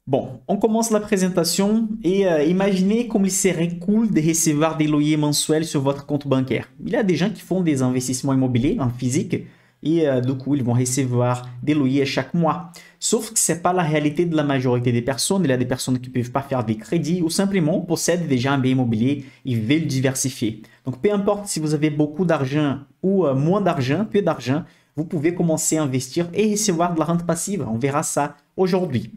Bon, on commence la présentation et imaginez comme il serait cool de recevoir des loyers mensuels sur votre compte bancaire. Il y a des gens qui font des investissements immobiliers en physique et du coup, ils vont recevoir des loyers chaque mois. Sauf que ce n'est pas la réalité de la majorité des personnes. Il y a des personnes qui ne peuvent pas faire des crédits ou simplement possèdent déjà un bien immobilier et veulent diversifier. Donc, peu importe si vous avez beaucoup d'argent ou moins d'argent, peu d'argent, vous pouvez commencer à investir et recevoir de la rente passive. On verra ça aujourd'hui.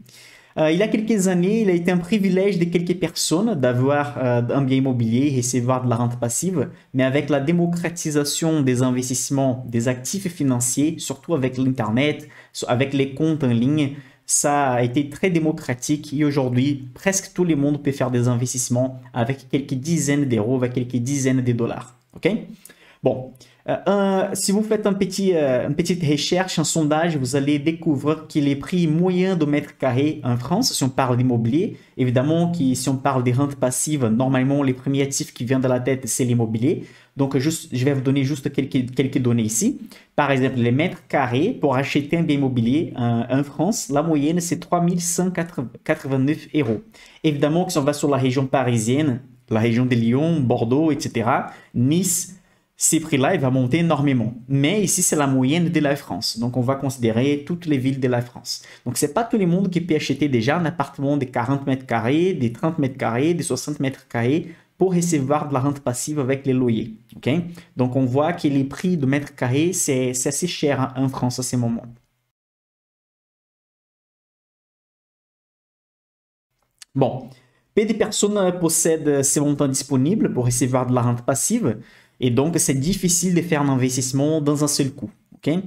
Il y a quelques années, il a été un privilège de quelques personnes d'avoir un bien immobilier et recevoir de la rente passive, mais avec la démocratisation des investissements, des actifs financiers, surtout avec l'Internet, avec les comptes en ligne, ça a été très démocratique et aujourd'hui, presque tout le monde peut faire des investissements avec quelques dizaines d'euros, avec quelques dizaines de dollars. OK? Bon, si vous faites une petite recherche, un sondage, vous allez découvrir que les prix moyens de mètre carré en France, si on parle d'immobilier, évidemment, si on parle des rentes passives, normalement, les premiers actifs qui viennent de la tête, c'est l'immobilier. Donc, je vais vous donner juste quelques données ici. Par exemple, les mètres carrés pour acheter un bien immobilier en France, la moyenne, c'est 3 189 euros. Évidemment, si on va sur la région parisienne, la région de Lyon, Bordeaux, etc., Nice, ces prix-là, il va monter énormément. Mais ici, c'est la moyenne de la France. Donc, on va considérer toutes les villes de la France. Donc, ce n'est pas tout le monde qui peut acheter déjà un appartement de 40 mètres carrés, des 30 mètres carrés, des 60 mètres carrés pour recevoir de la rente passive avec les loyers. Okay? Donc, on voit que les prix de mètre carré, c'est assez cher en France à ce moment. Bon, peu de personnes possèdent ces montants disponibles pour recevoir de la rente passive. Et donc, c'est difficile de faire un investissement dans un seul coup. Okay?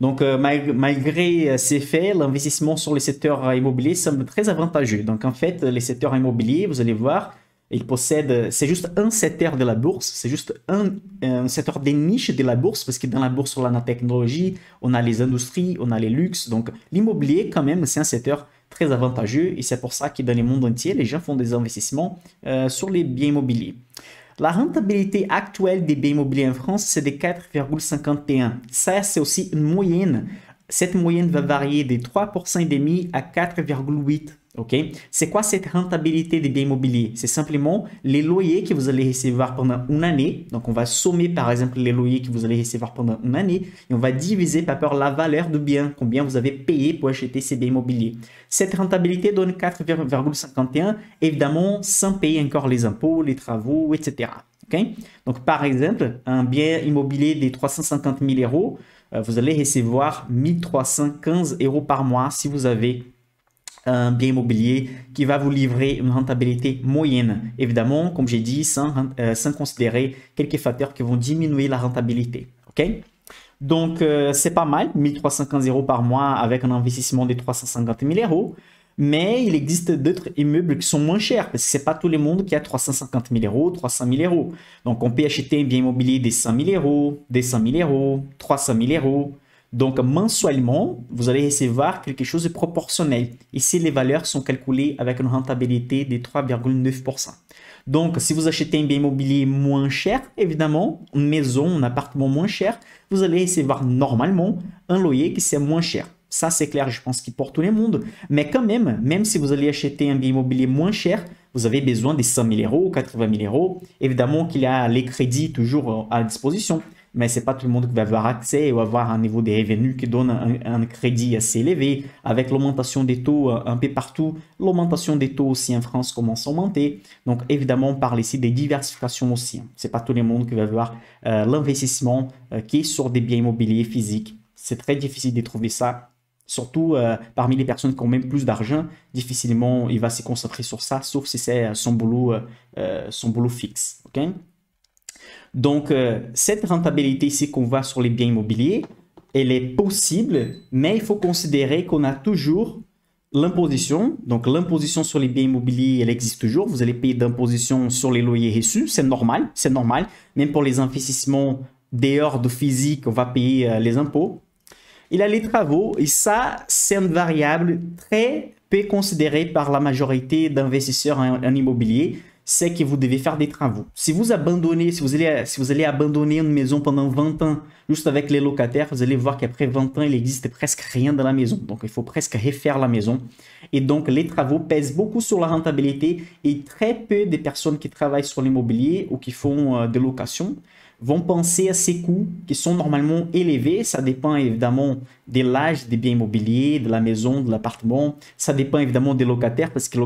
Donc, malgré ces faits, l'investissement sur le secteur immobilier semble très avantageux. Donc, en fait, les secteurs immobiliers, vous allez voir, ils possèdent, c'est juste un secteur de la bourse, c'est juste un secteur des niches de la bourse, parce que dans la bourse, on a la technologie, on a les industries, on a les luxes. Donc, l'immobilier, quand même, c'est un secteur très avantageux et c'est pour ça que dans le monde entier, les gens font des investissements sur les biens immobiliers. La rentabilité actuelle des biens immobiliers en France, c'est de 4,51. Ça, c'est aussi une moyenne. Cette moyenne va varier de 3,5% à 4,8%. Okay? C'est quoi cette rentabilité des biens immobiliers? C'est simplement les loyers que vous allez recevoir pendant une année. Donc, on va sommer par exemple les loyers que vous allez recevoir pendant une année et on va diviser par la valeur du bien, combien vous avez payé pour acheter ces biens immobiliers. Cette rentabilité donne 4,51, évidemment sans payer encore les impôts, les travaux, etc. Okay? Donc, par exemple, un bien immobilier de 350 000 euros, vous allez recevoir 1 315 euros par mois si vous avez un bien immobilier qui va vous livrer une rentabilité moyenne. Évidemment, comme j'ai dit, sans considérer quelques facteurs qui vont diminuer la rentabilité. Okay? Donc, c'est pas mal, 1 315 euros par mois avec un investissement de 350 000 euros. Mais il existe d'autres immeubles qui sont moins chers parce que ce n'est pas tout le monde qui a 350 000 euros, 300 000 euros. Donc, on peut acheter un bien immobilier de 100 000 euros, 200 000 euros, 300 000 euros. Donc, mensuellement, vous allez recevoir quelque chose de proportionnel. Ici, les valeurs sont calculées avec une rentabilité de 3,9%. Donc, si vous achetez un bien immobilier moins cher, évidemment, une maison, un appartement moins cher, vous allez recevoir normalement un loyer qui c'est moins cher. Ça, c'est clair, je pense que pour tout le monde. Mais quand même si vous allez acheter un bien immobilier moins cher, vous avez besoin de 100 000 euros, 80 000 euros. Évidemment qu'il y a les crédits toujours à disposition. Mais ce n'est pas tout le monde qui va avoir accès ou avoir un niveau de revenus qui donne un crédit assez élevé. Avec l'augmentation des taux un peu partout, l'augmentation des taux aussi en France commence à augmenter. Donc, évidemment, on parle ici des diversifications aussi. Ce n'est pas tout le monde qui va avoir l'investissement qui est sur des biens immobiliers physiques. C'est très difficile de trouver ça. Surtout parmi les personnes qui ont même plus d'argent, difficilement il va se concentrer sur ça, sauf si c'est son boulot fixe. Okay? Donc, cette rentabilité ici qu'on voit sur les biens immobiliers, elle est possible, mais il faut considérer qu'on a toujours l'imposition. Donc, l'imposition sur les biens immobiliers, elle existe toujours. Vous allez payer d'imposition sur les loyers reçus, c'est normal, c'est normal. Même pour les investissements dehors de physique, on va payer les impôts. Il y a les travaux, et ça, c'est une variable très peu considérée par la majorité d'investisseurs en immobilier. c'est que vous devez faire des travaux. Si vous abandonnez, si vous allez abandonner une maison pendant 20 ans, juste avec les locataires, vous allez voir qu'après 20 ans, il n'existe presque rien dans la maison. Donc, il faut presque refaire la maison. Et donc, les travaux pèsent beaucoup sur la rentabilité et très peu de personnes qui travaillent sur l'immobilier ou qui font des locations vont penser à ces coûts qui sont normalement élevés. Ça dépend évidemment de l'âge des biens immobiliers, de la maison, de l'appartement. Ça dépend évidemment des locataires parce que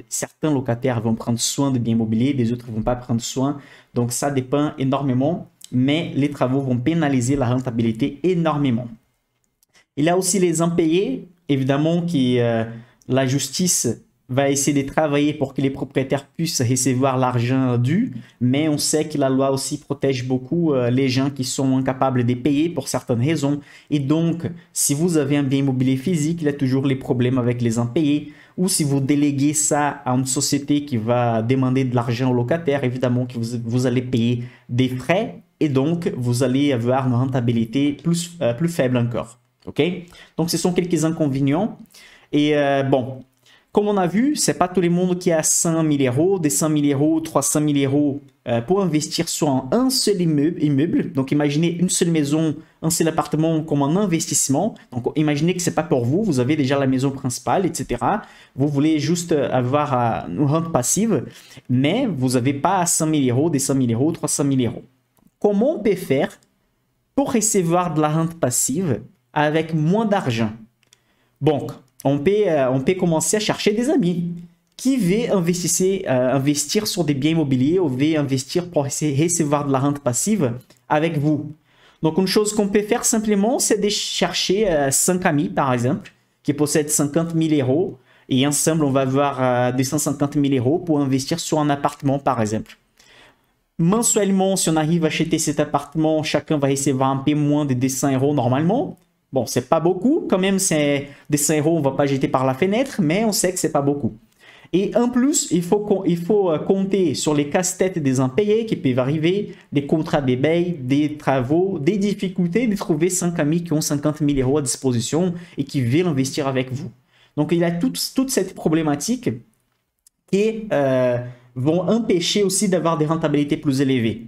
certains locataires vont prendre soin des biens immobiliers, des autres ne vont pas prendre soin. Donc ça dépend énormément, mais les travaux vont pénaliser la rentabilité énormément. Il y a aussi les impayés, évidemment, qui la justice va essayer de travailler pour que les propriétaires puissent recevoir l'argent dû, mais on sait que la loi aussi protège beaucoup les gens qui sont incapables de payer pour certaines raisons. Et donc, si vous avez un bien immobilier physique, il y a toujours les problèmes avec les impayés. Ou si vous déléguez ça à une société qui va demander de l'argent au locataire, évidemment que vous allez payer des frais et donc vous allez avoir une rentabilité plus faible encore. Ok? Donc, ce sont quelques inconvénients. Et bon, comme on a vu, ce n'est pas tout le monde qui a 100 000 euros, des 100 000 euros, 300 000 euros pour investir sur un seul immeuble. Donc, imaginez une seule maison, un seul appartement comme un investissement. Donc, imaginez que ce n'est pas pour vous. Vous avez déjà la maison principale, etc. Vous voulez juste avoir une rente passive, mais vous n'avez pas 100 000 euros, des 100 000 euros, 300 000 euros. Comment on peut faire pour recevoir de la rente passive avec moins d'argent? Bon, on peut commencer à chercher des amis qui veulent investir sur des biens immobiliers ou veulent investir pour recevoir de la rente passive avec vous. Donc, une chose qu'on peut faire simplement, c'est de chercher 5 amis, par exemple, qui possèdent 50 000 euros et ensemble, on va avoir 250 000 euros pour investir sur un appartement, par exemple. Mensuellement, si on arrive à acheter cet appartement, chacun va recevoir un peu moins de 200 euros normalement. Bon, c'est pas beaucoup, quand même, c'est des 100 euros, on ne va pas jeter par la fenêtre, mais on sait que c'est pas beaucoup. Et en plus, il faut compter sur les casse-têtes des impayés qui peuvent arriver, des contrats de bail, des travaux, des difficultés de trouver 5 amis qui ont 50 000 euros à disposition et qui veulent investir avec vous. Donc, il y a toute cette problématique qui vont empêcher aussi d'avoir des rentabilités plus élevées.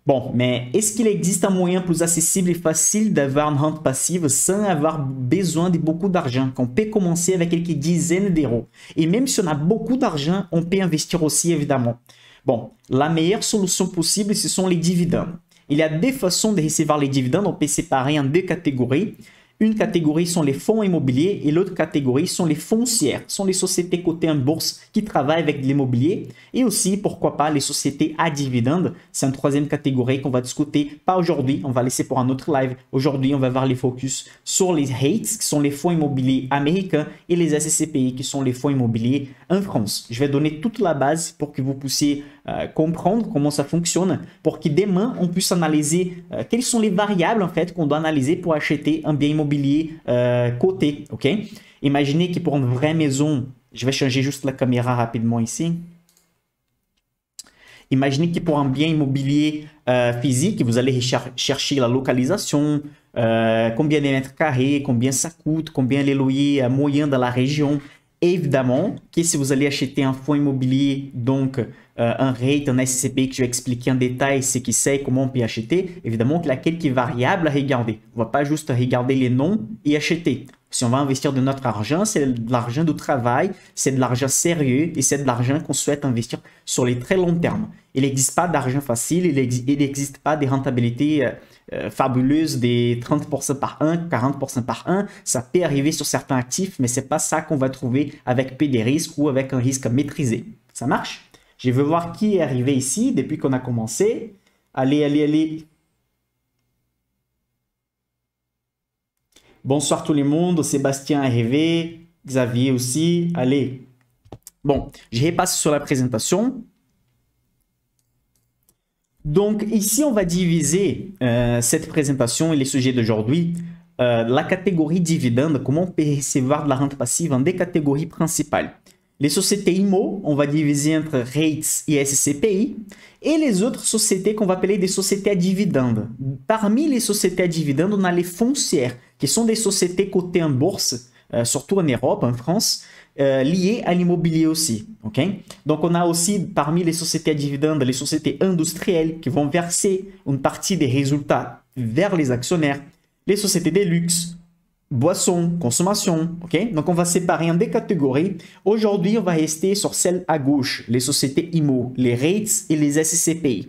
Bon, mais est-ce qu'il existe un moyen plus accessible et facile d'avoir une rente passive sans avoir besoin de beaucoup d'argent? Qu'on peut commencer avec quelques dizaines d'euros. Et même si on a beaucoup d'argent, on peut investir aussi, évidemment. Bon, la meilleure solution possible, ce sont les dividendes. Il y a deux façons de recevoir les dividendes. On peut séparer en deux catégories. Une catégorie sont les fonds immobiliers et l'autre catégorie sont les foncières. Ce sont les sociétés cotées en bourse qui travaillent avec de l'immobilier et aussi, pourquoi pas, les sociétés à dividendes. C'est une troisième catégorie qu'on va discuter. Pas aujourd'hui, on va laisser pour un autre live. Aujourd'hui, on va voir les focus sur les REITs, qui sont les fonds immobiliers américains, et les SCPI, qui sont les fonds immobiliers en France. Je vais donner toute la base pour que vous puissiez comprendre comment ça fonctionne, pour que demain, on puisse analyser quelles sont les variables en fait qu'on doit analyser pour acheter un bien immobilier coté. Ok? Imaginez que pour une vraie maison, je vais changer juste la caméra rapidement ici. Imaginez que pour un bien immobilier physique, vous allez chercher la localisation, combien de mètres carrés, combien ça coûte, combien les loyers moyens dans la région. Évidemment que si vous allez acheter un fonds immobilier, donc un REIT, un SCPI que je vais expliquer en détail ce que c'est et comment on peut acheter, évidemment qu'il y a quelques variables à regarder. On ne va pas juste regarder les noms et acheter. Si on va investir de notre argent, c'est de l'argent de travail, c'est de l'argent sérieux et c'est de l'argent qu'on souhaite investir sur les très longs termes. Il n'existe pas d'argent facile, il n'existe pas des rentabilités fabuleuses des 30% par an, 40% par an. Ça peut arriver sur certains actifs, mais ce n'est pas ça qu'on va trouver avec peu de risques ou avec un risque maîtrisé. Ça marche? Je veux voir qui est arrivé ici depuis qu'on a commencé. Allez, allez, allez. Bonsoir tout le monde. Sébastien est arrivé. Xavier aussi. Allez. Bon, je repasse sur la présentation. Donc, ici, on va diviser cette présentation et les sujets d'aujourd'hui. La catégorie dividende, comment on peut recevoir de la rente passive en deux catégories principales. Les sociétés IMO, on va diviser entre REITs et SCPI. Et les autres sociétés qu'on va appeler des sociétés à dividendes. Parmi les sociétés à dividendes, on a les foncières, qui sont des sociétés cotées en bourse. surtout en Europe, en France, liées à l'immobilier aussi. Okay? Donc, on a aussi parmi les sociétés à dividendes, les sociétés industrielles qui vont verser une partie des résultats vers les actionnaires, les sociétés de luxe, boissons, consommation. Okay? Donc, on va séparer en deux catégories. Aujourd'hui, on va rester sur celle à gauche, les sociétés IMO, les REITs et les SCPI.